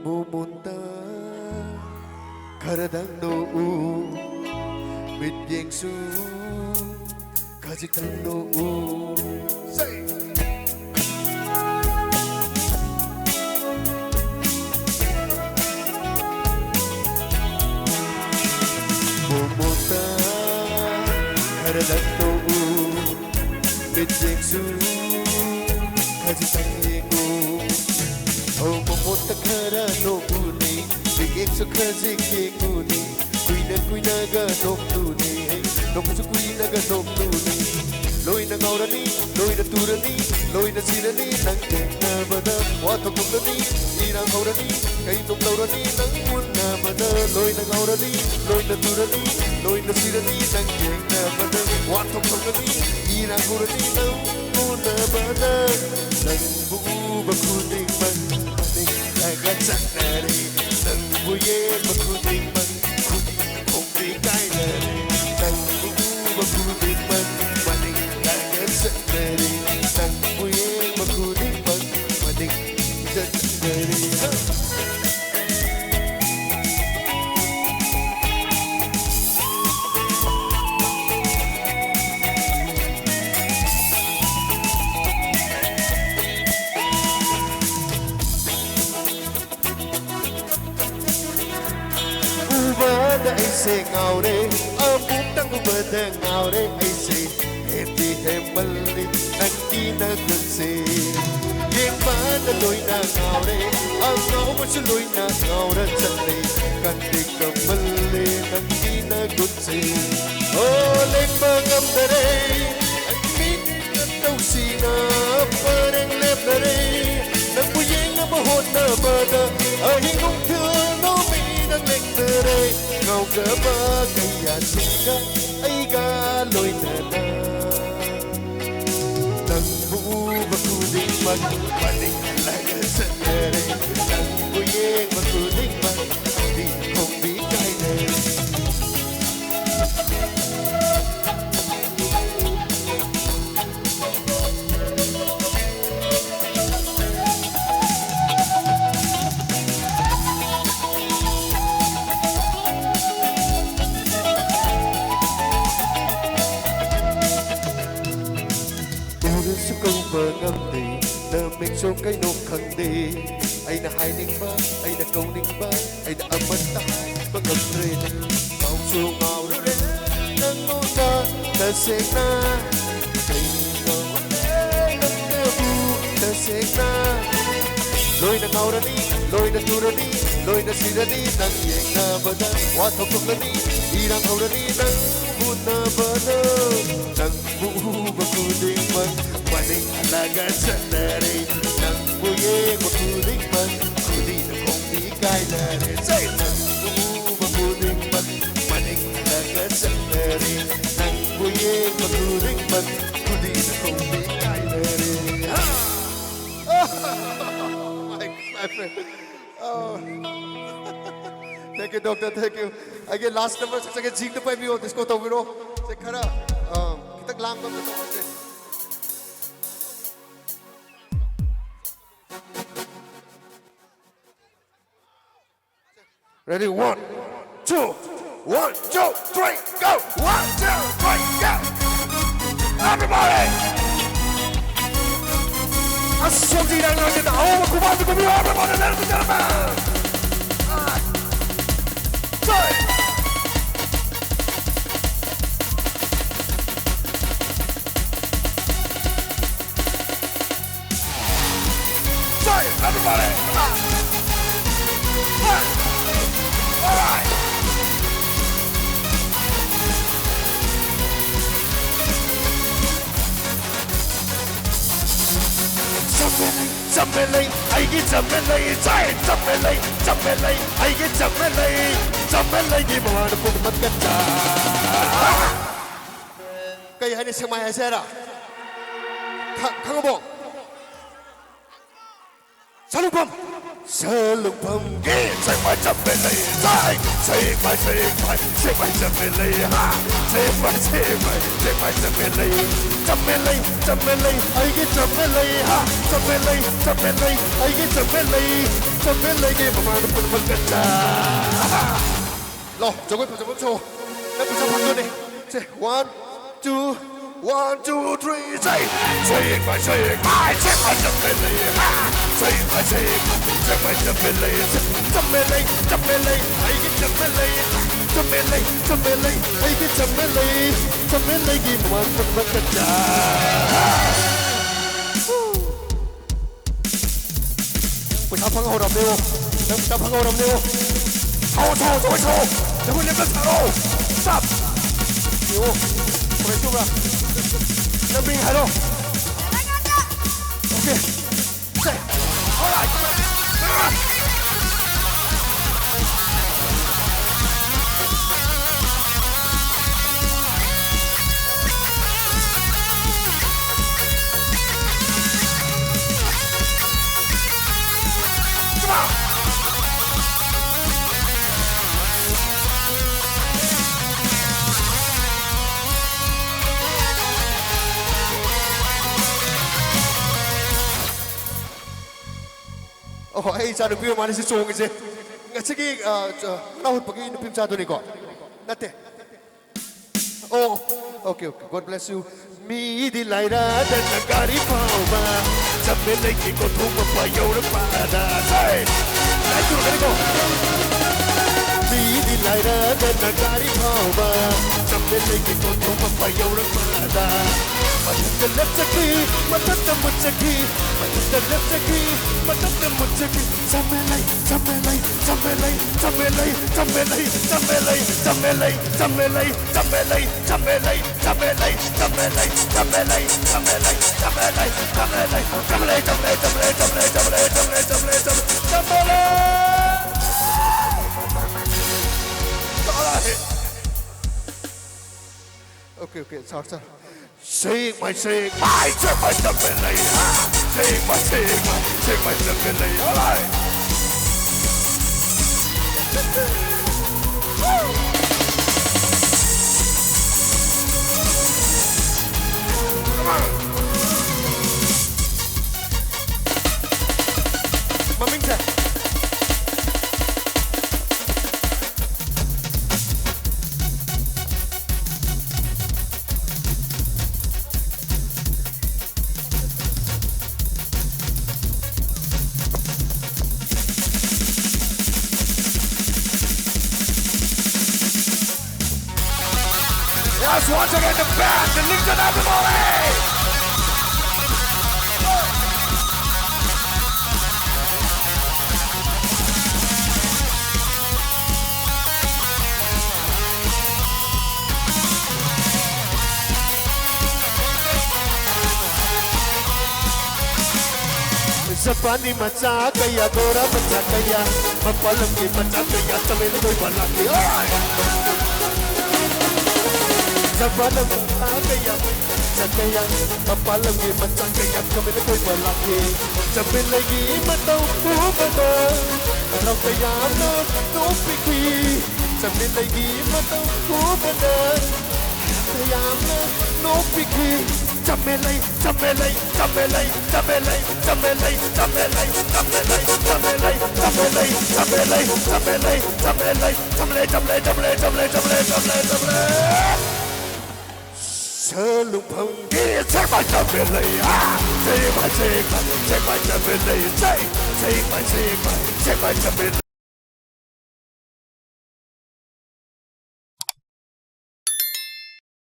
Mumunta Karadang no Bidyeng su Kajikang no Say Mumunta Karadang no Bidyeng su Kajikang no Oh Mumunta Karadang no Bigek so kajik uni Kuina ga nom tuni Nom so kuina ga nom tuni Loi na ngaurani, loi na turani Loi na sirani, nang jeng na bada Wato kumlani, irang ngaurani Kay nom laurani, nang mun na bada Loi na ngaurani, loi na turani Loi na sirani, nang jeng na bada Wato kumlani, irang ngaurani Nang mun na bada Nang buo bakuning man Maning agad sa nari Nang buyen bakuning man Kuning kong di kaya Nang buo bakuning man Maning agad sa nari Nang buyen bakuning man Maning agad sa nari Ubada ay se ngaure Abuk tang ubada ngaure ay se Heti hemali nang kinagunsi Yang bada loy na ngaure Ang ngau masaloy na ngaure Chale kandik kamali nang kinagunsi Oleng bangam dare Ang minat daw sina Parang lep dare Nang buyeng na mahon na bada Ahingong tulno Nang lektere ngau ka ba kaya sika ay galoy na na Nang buo bakuding magpaling laga sa nere Nang buyeng bakuding di kong bigay na ngâm đi nợ mình số cái nốt khăn đi ai là hai ninh ba ai là câu ninh ba ai là âm ân ta ba ngâm rê bao số ngào đó đến nâng ngô ta ta sẽ na cây ngào đến nâng ngơ bu ta sẽ na lôi na ngào ra đi lôi na tu ra đi lôi na si ra đi nâng nhẹ na ba da hoa thọc thọc ra đi đi đang ngào ra đi nâng bu na ba da nâng bu ba cu đinh măng Maning alaga sa nari Nang buye makuling man Kudi na kong di kay nari Say nang buo makuling man Maning alaga sa nari Nang buye makuling man Kudi na kong di kay nari My friend Thank you doctor, thank you Again last number Sige jing na pa yung Disco tawiro Sige kara Kitag lang ba ito Ready? 1, 2, 1, 2, 3, go! 1, 2, 3, go! Everybody! Asociación de la Oba Cubano conmigo, everybody, ladies and gentlemen! Say it, everybody! Come on! All right. Chậm lên, ai cái chậm lên, chạy chậm lên, ai cái chậm lên gì mà nó cũng mất cách trả. Cái này xem mai hay xem à? Khang Bông, Salubam. Shalom pum Take my jumping die. Take my jumping ha. Take my jumping I get jumping ha. Jumping I get jumping game mama pun pagkata. Lo, jogoy pa show. Napisa pa to ni. Say 1 2 1 2 3 say. Take my jumping ha. Take my jumping I get jumping game mama pun pagkata. Tapang orang deo, tapang orang deo. Show. Jangan lihat tahu. Stop. Yo, boleh coba. Lambing halo. Okay. Say. Alright. Oh, hey, saya lupa mana si song je. Ngasih nahut pagi ini pun satu ni kok. Nate. Oh, okay. God bless you. Mi di laira dan negari pauma. Sampai lagi kau tunggu payau pada. Say. Lagi kau. Mi di laira dan negari pauma. Sampai lagi kau tunggu payau pada. Mata lepsaki, mata temucaki, mata lepsaki, mata temucaki. Samelai. Okay, sorry. Take my jumping ha. Take my jumping. Alright. Come on. Maming sa. Yes, once again the band, the Lincoln Abimole! Zapani macha kaya gora macha kaya mapalam ki macha kaya tamil koi balaki. Zapana macha kaya macha kaya mapalam ki macha kaya tamil koi balaki. Jambil lagi matau ku bana rau kaya no pikui. Jambil lagi matau ku bana kaya no pikui. Jamelai. Shalom pum. Take my jumping ha. Take my jumping. Take my jumping.